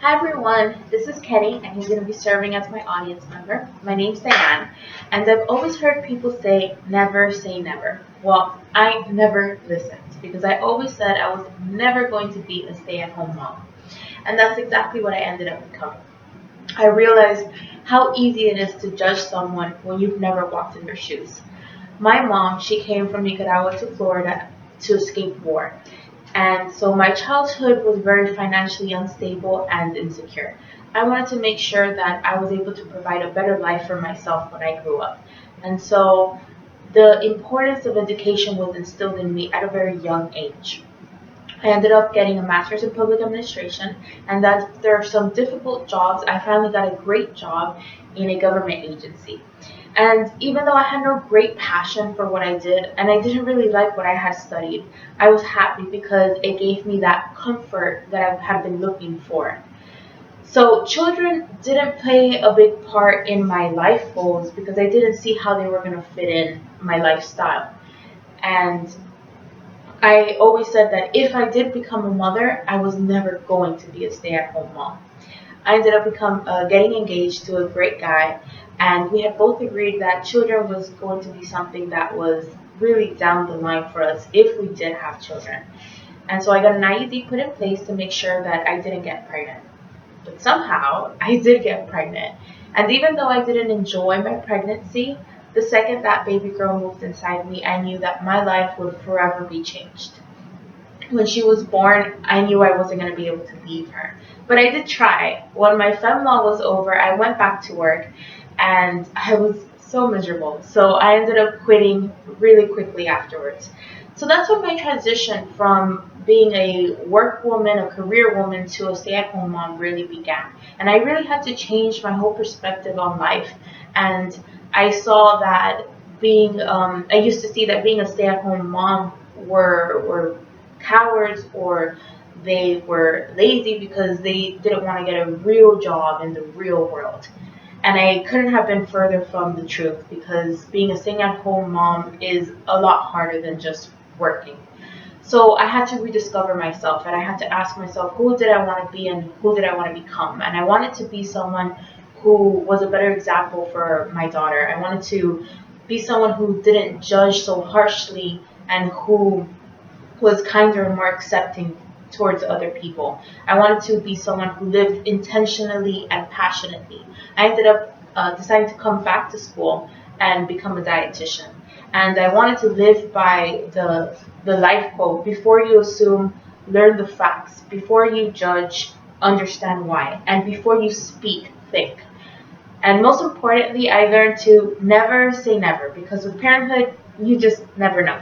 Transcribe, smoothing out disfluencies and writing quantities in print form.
Hi everyone, this is Kenny and he's going to be serving as my audience member. My name's Diane and I've always heard people say never. Well, I never listened because I always said I was never going to be a stay-at-home mom. And that's exactly what I ended up becoming. I realized how easy it is to judge someone when you've never walked in their shoes. My mom, she came from Nicaragua to Florida to escape war. And so my childhood was very financially unstable and insecure. I wanted to make sure that I was able to provide a better life for myself when I grew up. And so the importance of education was instilled in me at a very young age. I ended up getting a master's in public administration, and that there are some difficult jobs. I finally got a great job in a government agency. And even though I had no great passion for what I did, and I didn't really like what I had studied, I was happy because it gave me that comfort that I had been looking for. So children didn't play a big part in my life goals because I didn't see how they were going to fit in my lifestyle. And I always said that if I did become a mother, I was never going to be a stay-at-home mom. I ended up getting engaged to a great guy, and we had both agreed that children was going to be something that was really down the line for us if we did have children. And so I got an IUD put in place to make sure that I didn't get pregnant. But somehow I did get pregnant. And even though I didn't enjoy my pregnancy, the second that baby girl moved inside me, I knew that my life would forever be changed. When she was born, I knew I wasn't going to be able to leave her. But I did try. When my FemLaw was over, I went back to work and I was so miserable. So I ended up quitting really quickly afterwards. So that's when my transition from being a work woman, a career woman, to a stay-at-home mom really began. And I really had to change my whole perspective on life. And I saw that I used to see that being a stay-at-home mom were cowards, or they were lazy because they didn't want to get a real job in the real world. And I couldn't have been further from the truth because being a stay-at-home mom is a lot harder than just working. So I had to rediscover myself and I had to ask myself, who did I want to be and who did I want to become? And I wanted to be someone who was a better example for my daughter. I wanted to be someone who didn't judge so harshly and who was kinder and more accepting towards other people. I wanted to be someone who lived intentionally and passionately. I ended up deciding to come back to school and become a dietitian. And I wanted to live by the life quote: before you assume, learn the facts. Before you judge, understand why. And before you speak, think. And most importantly, I learned to never say never, because with parenthood, you just never know.